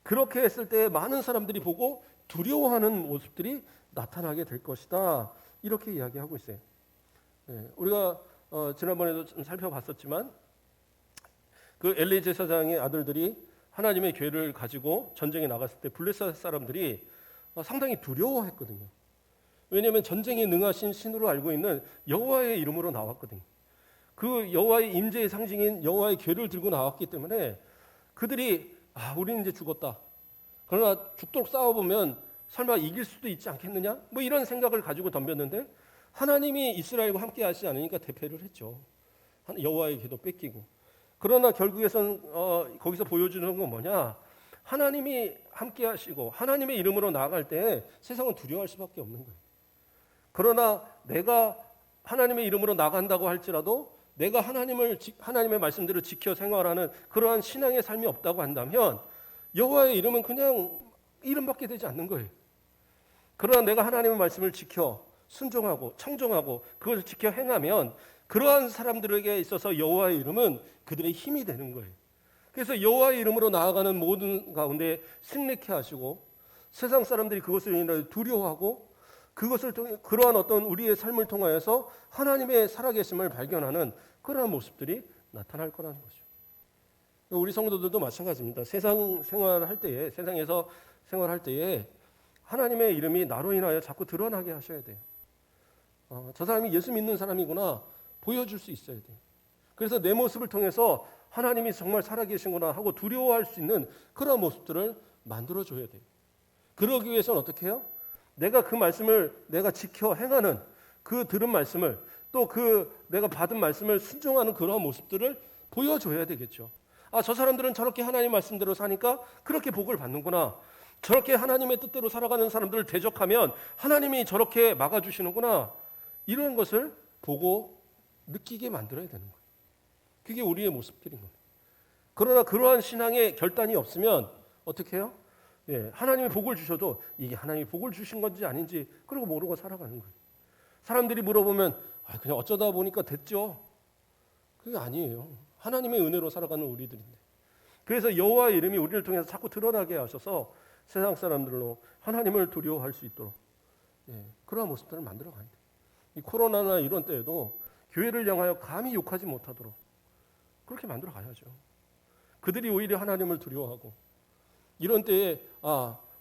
그렇게 했을 때 많은 사람들이 보고 두려워하는 모습들이 나타나게 될 것이다. 이렇게 이야기하고 있어요. 우리가 지난번에도 좀 살펴봤었지만 그 엘리 제사장의 아들들이 하나님의 괴를 가지고 전쟁에 나갔을 때 블레셋 사람들이 상당히 두려워했거든요. 왜냐하면 전쟁에 능하신 신으로 알고 있는 여호와의 이름으로 나왔거든요. 그 여호와의 임재의 상징인 여호와의 괴를 들고 나왔기 때문에 그들이 우리는 이제 죽었다. 그러나 죽도록 싸워보면 설마 이길 수도 있지 않겠느냐? 뭐 이런 생각을 가지고 덤볐는데 하나님이 이스라엘과 함께 하시지 않으니까 대패를 했죠. 여호와의 괴도 뺏기고. 그러나 결국에선 거기서 보여주는 건 뭐냐? 하나님이 함께 하시고 하나님의 이름으로 나아갈 때 세상은 두려워할 수밖에 없는 거예요. 그러나 내가 하나님의 이름으로 나간다고 할지라도 내가 하나님의 말씀대로 지켜 생활하는 그러한 신앙의 삶이 없다고 한다면 여호와의 이름은 그냥 이름밖에 되지 않는 거예요. 그러나 내가 하나님의 말씀을 지켜 순종하고 청종하고 그것을 지켜 행하면 그러한 사람들에게 있어서 여호와의 이름은 그들의 힘이 되는 거예요. 그래서 여호와의 이름으로 나아가는 모든 가운데 승리케 하시고 세상 사람들이 그것을 인하여 두려워하고 그것을 통해 그러한 어떤 우리의 삶을 통하여서 하나님의 살아계심을 발견하는 그러한 모습들이 나타날 거라는 거죠. 우리 성도들도 마찬가지입니다. 세상에서 생활할 때에 하나님의 이름이 나로 인하여 자꾸 드러나게 하셔야 돼요. 저 사람이 예수 믿는 사람이구나 보여줄 수 있어야 돼요. 그래서 내 모습을 통해서 하나님이 정말 살아계신구나 하고 두려워할 수 있는 그런 모습들을 만들어줘야 돼요. 그러기 위해서는 어떻게 해요? 내가 그 말씀을 내가 지켜 행하는 그 들은 말씀을 또 그 내가 받은 말씀을 순종하는 그러한 모습들을 보여줘야 되겠죠. 저 사람들은 저렇게 하나님 말씀대로 사니까 그렇게 복을 받는구나. 저렇게 하나님의 뜻대로 살아가는 사람들을 대적하면 하나님이 저렇게 막아주시는구나. 이런 것을 보고 느끼게 만들어야 되는 거예요. 그게 우리의 모습들인 겁니다. 그러나 그러한 신앙의 결단이 없으면 어떻게 해요? 하나님이 복을 주셔도 이게 하나님이 복을 주신 건지 아닌지 그러고 모르고 살아가는 거예요. 사람들이 물어보면 그냥 어쩌다 보니까 됐죠. 그게 아니에요. 하나님의 은혜로 살아가는 우리들인데. 그래서 여호와의 이름이 우리를 통해서 자꾸 드러나게 하셔서 세상 사람들로 하나님을 두려워할 수 있도록 그러한 모습들을 만들어 가야 돼요. 이 코로나나 이런 때에도 교회를 향하여 감히 욕하지 못하도록 그렇게 만들어 가야죠. 그들이 오히려 하나님을 두려워하고 이런 때에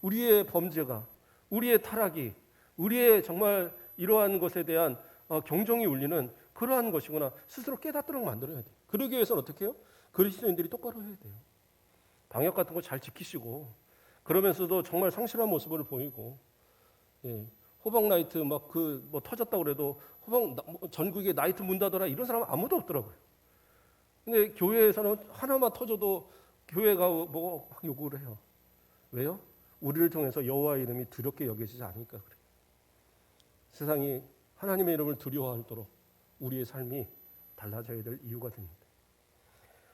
우리의 범죄가 우리의 타락이 우리의 정말 이러한 것에 대한 경종이 울리는 그러한 것이구나 스스로 깨닫도록 만들어야 돼요. 그러기 위해서는 어떻게 해요? 그리스도인들이 똑바로 해야 돼요. 방역 같은 거 잘 지키시고 그러면서도 정말 성실한 모습을 보이고 호박 나이트 막 뭐 터졌다고 그래도 전국에 나이트 문 닫아라 이런 사람은 아무도 없더라고요. 근데 교회에서는 하나만 터져도 교회가 뭐 막 요구를 해요. 왜요? 우리를 통해서 여호와의 이름이 두렵게 여겨지지 않으니까 그래요. 세상이 하나님의 이름을 두려워하도록 우리의 삶이 달라져야 될 이유가 됩니다.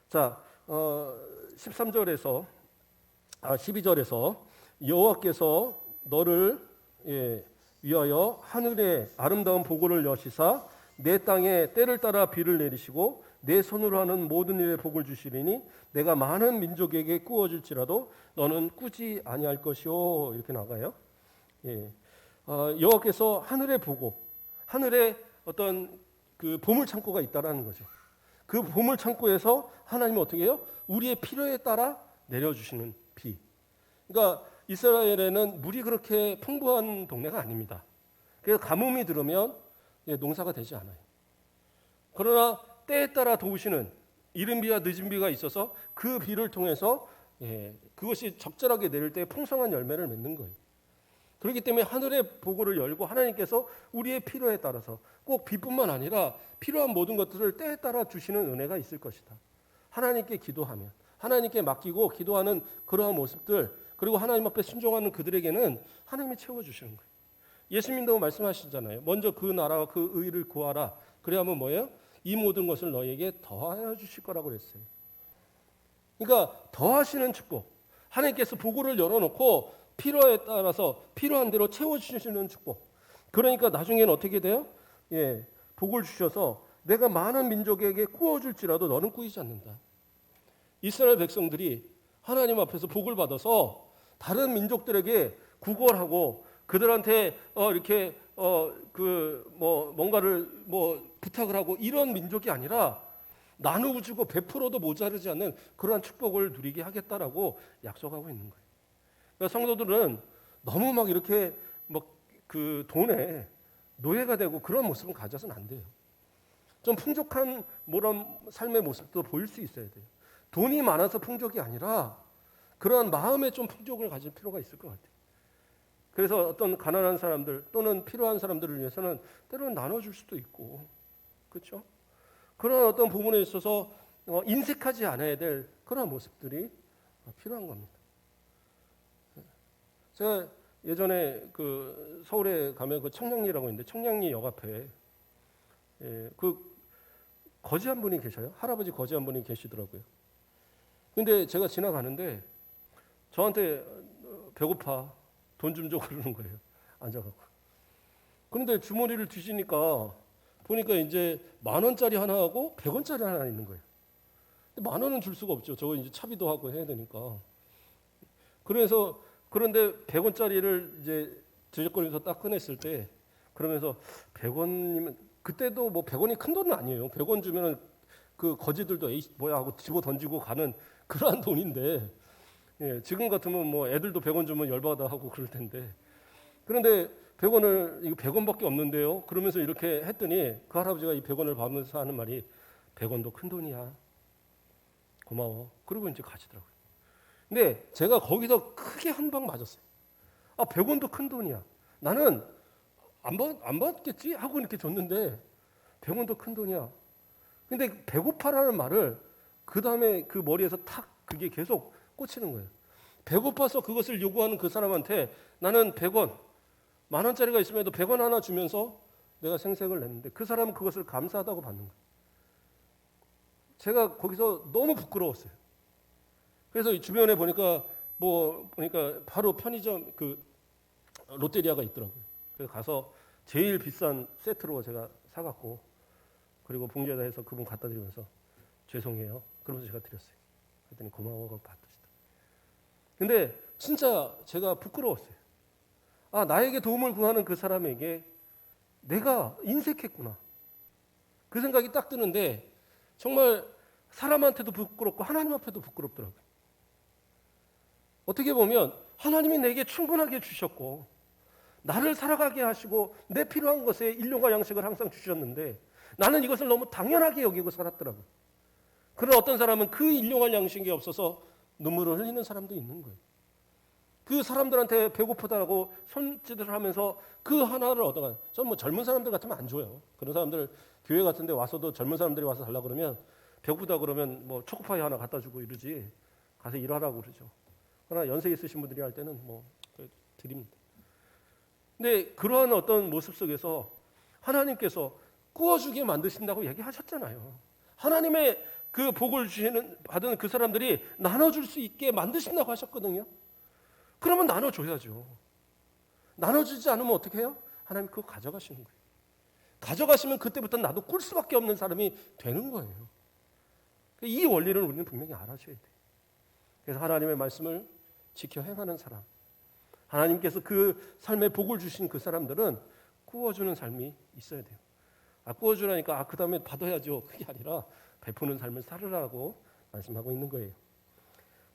자, 13절에서 12절에서 여호와께서 너를 위하여 하늘에 아름다운 보고를 여시사 내 땅에 때를 따라 비를 내리시고 내 손으로 하는 모든 일에 복을 주시리니 내가 많은 민족에게 꾸어질지라도 너는 꾸지 아니할 것이요. 이렇게 나가요. 여호와께서 하늘에 보고 하늘에 어떤 그 보물 창고가 있다라는 거죠. 그 보물 창고에서 하나님은 어떻게 해요? 우리의 필요에 따라 내려주시는 비. 그러니까 이스라엘에는 물이 그렇게 풍부한 동네가 아닙니다. 그래서 가뭄이 들으면 농사가 되지 않아요. 그러나 때에 따라 도우시는 이른 비와 늦은 비가 있어서 그 비를 통해서 그것이 적절하게 내릴 때 풍성한 열매를 맺는 거예요. 그렇기 때문에 하늘의 보고를 열고 하나님께서 우리의 필요에 따라서 꼭 비뿐만 아니라 필요한 모든 것들을 때에 따라 주시는 은혜가 있을 것이다. 하나님께 기도하면 하나님께 맡기고 기도하는 그러한 모습들 그리고 하나님 앞에 순종하는 그들에게는 하나님이 채워주시는 거예요. 예수님도 말씀하시잖아요. 먼저 그 나라와 그 의를 구하라. 그래야면 뭐예요? 이 모든 것을 너희에게 더하여 주실 거라고 그랬어요. 그러니까 더하시는 축복. 하나님께서 보고를 열어놓고 필요에 따라서 필요한 대로 채워주시는 축복. 그러니까 나중에는 어떻게 돼요? 복을 주셔서 내가 많은 민족에게 꾸어줄지라도 너는 꾸이지 않는다. 이스라엘 백성들이 하나님 앞에서 복을 받아서 다른 민족들에게 구걸하고 그들한테 이렇게 뭔가를 부탁을 하고 이런 민족이 아니라 나누고 주고 베풀어도 모자르지 않는 그러한 축복을 누리게 하겠다라고 약속하고 있는 거예요. 그러니까 성도들은 너무 막 이렇게 그 돈에 노예가 되고 그런 모습을 가져서는 안 돼요. 좀 풍족한 삶의 모습도 보일 수 있어야 돼요. 돈이 많아서 풍족이 아니라 그러한 마음에 좀 풍족을 가질 필요가 있을 것 같아요. 그래서 어떤 가난한 사람들 또는 필요한 사람들을 위해서는 때로는 나눠줄 수도 있고, 그렇죠? 그런 어떤 부분에 있어서 인색하지 않아야 될 그런 모습들이 필요한 겁니다. 제가 예전에 그 서울에 가면 그 청량리라고 있는데 청량리 역 앞에 그 거지 한 분이 계셔요. 할아버지 거지 한 분이 계시더라고요. 근데 제가 지나가는데 저한테 배고파 돈 좀 줘 그러는 거예요. 앉아갖고. 그런데 주머니를 뒤지니까 보니까 이제 10,000원짜리 하나 하고 100원짜리 하나 있는 거예요. 근데 10,000원은 줄 수가 없죠. 저거 이제 차비도 하고 해야 되니까. 그래서 그런데 100원짜리를 이제 들적거리면서 딱 꺼냈을 때 그러면서 100원이면 그때도 뭐 100원이 큰 돈은 아니에요. 100원 주면은 그 거지들도 에이 뭐야 하고 집어 던지고 가는 그러한 돈인데 예, 지금 같으면 뭐 애들도 100원 주면 열받아 하고 그럴 텐데 그런데 100원을 이거 100원밖에 없는데요. 그러면서 이렇게 했더니 그 할아버지가 이 100원을 받으면서 하는 말이 100원도 큰 돈이야. 고마워. 그리고 이제 가시더라고요. 근데 제가 거기서 크게 한 방 맞았어요. 아, 100원도 큰 돈이야. 나는 안 받겠지? 하고 이렇게 줬는데 100원도 큰 돈이야. 근데 배고파라는 말을 그 다음에 그 머리에서 탁 그게 계속 꽂히는 거예요. 배고파서 그것을 요구하는 그 사람한테 나는 100원, 10,000원짜리가 있음에도 100원 하나 주면서 내가 생색을 냈는데 그 사람은 그것을 감사하다고 받는 거예요. 제가 거기서 너무 부끄러웠어요. 그래서 주변에 보니까 바로 편의점 그 롯데리아가 있더라고요. 그래서 가서 제일 비싼 세트로 제가 사갖고 그리고 봉지에다 해서 그분 갖다 드리면서 죄송해요. 그러면서 제가 드렸어요. 그랬더니 고마워하고 받으시더라고요. 근데 진짜 제가 부끄러웠어요. 아, 나에게 도움을 구하는 그 사람에게 내가 인색했구나. 그 생각이 딱 드는데 정말 사람한테도 부끄럽고 하나님 앞에도 부끄럽더라고요. 어떻게 보면 하나님이 내게 충분하게 주셨고 나를 살아가게 하시고 내 필요한 것에 일용과 양식을 항상 주셨는데 나는 이것을 너무 당연하게 여기고 살았더라고요. 그런 어떤 사람은 그 일용할 양식이 없어서 눈물을 흘리는 사람도 있는 거예요. 그 사람들한테 배고프다고 손짓을 하면서 그 하나를 얻어가요. 저는 뭐 젊은 사람들 같으면 안 줘요. 그런 사람들 교회 같은 데 와서도 젊은 사람들이 와서 달라고 그러면 배고프다 그러면 뭐 초코파이 하나 갖다 주고 이러지 가서 일하라고 그러죠. 그러나 연세 있으신 분들이 할 때는 뭐 드립니다. 근데 그러한 어떤 모습 속에서 하나님께서 구워주게 만드신다고 얘기하셨잖아요. 하나님의 그 복을 받은 그 사람들이 나눠줄 수 있게 만드신다고 하셨거든요. 그러면 나눠줘야죠. 나눠주지 않으면 어떻게 해요? 하나님 그거 가져가시는 거예요. 가져가시면 그때부터 나도 꿀 수밖에 없는 사람이 되는 거예요. 이 원리를 우리는 분명히 알아셔야 돼요. 그래서 하나님의 말씀을 지켜 행하는 사람, 하나님께서 그 삶에 복을 주신 그 사람들은 구워주는 삶이 있어야 돼요. 구워주라니까 그 다음에 받아야죠. 그게 아니라 베푸는 삶을 살으라고 말씀하고 있는 거예요.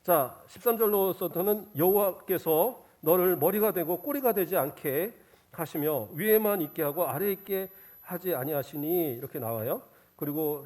자, 13절로서는 여호와께서 너를 머리가 되고 꼬리가 되지 않게 하시며 위에만 있게 하고 아래에 있게 하지 아니하시니 이렇게 나와요. 그리고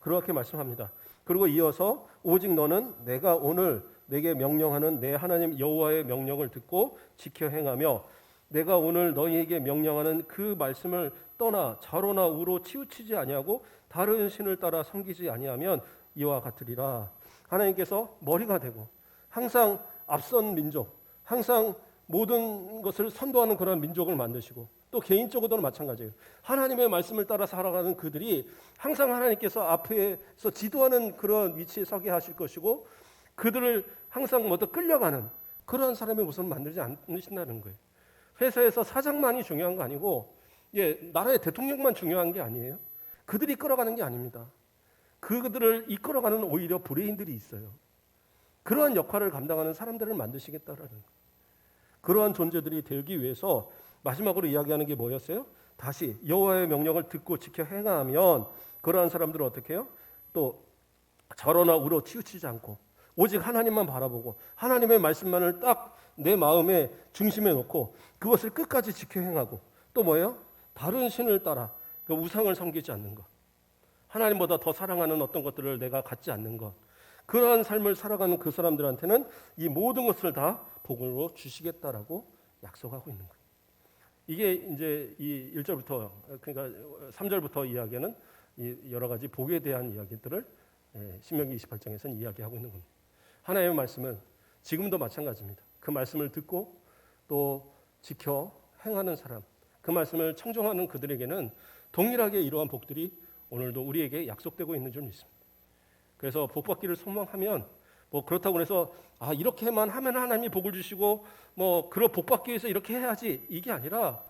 그렇게 말씀합니다. 그리고 이어서 오직 너는 내가 오늘 내게 명령하는 내 하나님 여호와의 명령을 듣고 지켜 행하며 내가 오늘 너희에게 명령하는 그 말씀을 떠나 좌로나 우로 치우치지 아니하고 다른 신을 따라 섬기지 아니하면 이와 같으리라. 하나님께서 머리가 되고 항상 앞선 민족, 항상 모든 것을 선도하는 그런 민족을 만드시고 또 개인적으로도 마찬가지예요. 하나님의 말씀을 따라 살아가는 그들이 항상 하나님께서 앞에서 지도하는 그런 위치에 서게 하실 것이고 그들을 항상 모두 끌려가는 그러한 사람의 모습을 만들지 않으신다는 거예요. 회사에서 사장만이 중요한 거 아니고 나라의 대통령만 중요한 게 아니에요. 그들이 끌어가는 게 아닙니다. 그들을 이끌어가는 오히려 브레인들이 있어요. 그러한 역할을 감당하는 사람들을 만드시겠다라는 거예요. 그러한 존재들이 되기 위해서 마지막으로 이야기하는 게 뭐였어요? 다시 여호와의 명령을 듣고 지켜 행하면 그러한 사람들은 어떻게 해요? 또 좌로나 우로 치우치지 않고 오직 하나님만 바라보고 하나님의 말씀만을 딱 내 마음의 중심에 놓고 그것을 끝까지 지켜 행하고 또 뭐예요? 다른 신을 따라 그 우상을 섬기지 않는 것, 하나님보다 더 사랑하는 어떤 것들을 내가 갖지 않는 것, 그러한 삶을 살아가는 그 사람들한테는 이 모든 것을 다 복으로 주시겠다라고 약속하고 있는 거예요. 이게 이제 이 1절부터 그러니까 3절부터 이야기하는 이 여러 가지 복에 대한 이야기들을 신명기 28장에서는 이야기하고 있는 겁니다. 하나님의 말씀은 지금도 마찬가지입니다. 그 말씀을 듣고 또 지켜 행하는 사람, 그 말씀을 청종하는 그들에게는 동일하게 이러한 복들이 오늘도 우리에게 약속되고 있는 줄 믿습니다. 그래서 복 받기를 소망하면 뭐 그렇다고 해서 이렇게만 하면 하나님이 복을 주시고 뭐 그런 복 받기 위해서 이렇게 해야지, 이게 아니라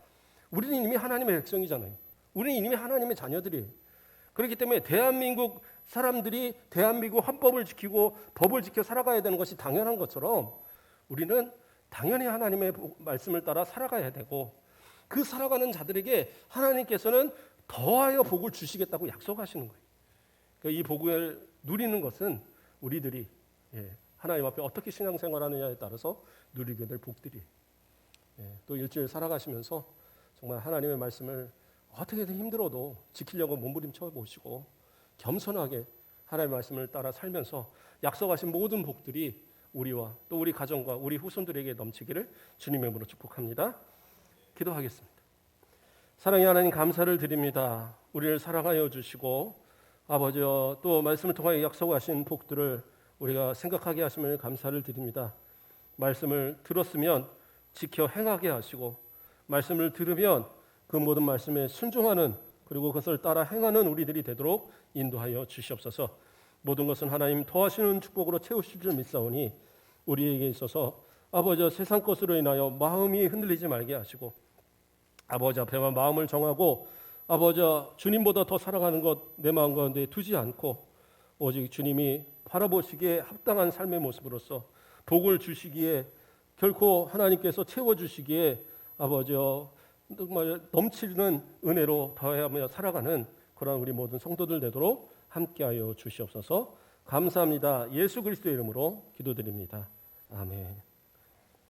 우리는 이미 하나님의 백성이잖아요. 우리는 이미 하나님의 자녀들이에요. 그렇기 때문에 대한민국 사람들이 대한민국 헌법을 지키고 법을 지켜 살아가야 되는 것이 당연한 것처럼 우리는 당연히 하나님의 말씀을 따라 살아가야 되고, 그 살아가는 자들에게 하나님께서는 더하여 복을 주시겠다고 약속하시는 거예요. 그러니까 이 복을 누리는 것은 우리들이 하나님 앞에 어떻게 신앙생활하느냐에 따라서 누리게 될 복들이에요. 또 일주일 살아가시면서 정말 하나님의 말씀을 어떻게든 힘들어도 지키려고 몸부림쳐 보시고 겸손하게 하나님의 말씀을 따라 살면서 약속하신 모든 복들이 우리와 또 우리 가정과 우리 후손들에게 넘치기를 주님의 이름으로 축복합니다. 기도하겠습니다. 사랑의 하나님, 감사를 드립니다. 우리를 사랑하여 주시고 아버지여 또 말씀을 통하여 약속하신 복들을 우리가 생각하게 하심을 감사를 드립니다. 말씀을 들었으면 지켜 행하게 하시고, 말씀을 들으면 그 모든 말씀에 순종하는, 그리고 그것을 따라 행하는 우리들이 되도록 인도하여 주시옵소서. 모든 것은 하나님 더하시는 축복으로 채우실 줄 믿사오니 우리에게 있어서 아버지 세상 것으로 인하여 마음이 흔들리지 말게 하시고, 아버지 앞에만 마음을 정하고 아버지 주님보다 더 사랑하는 것 내 마음 가운데 두지 않고 오직 주님이 바라보시기에 합당한 삶의 모습으로서 복을 주시기에, 결코 하나님께서 채워주시기에 아버지여 정말 넘치는 은혜로 더하며 살아가는 그런 우리 모든 성도들 되도록 함께하여 주시옵소서. 감사합니다. 예수 그리스도의 이름으로 기도드립니다. 아멘.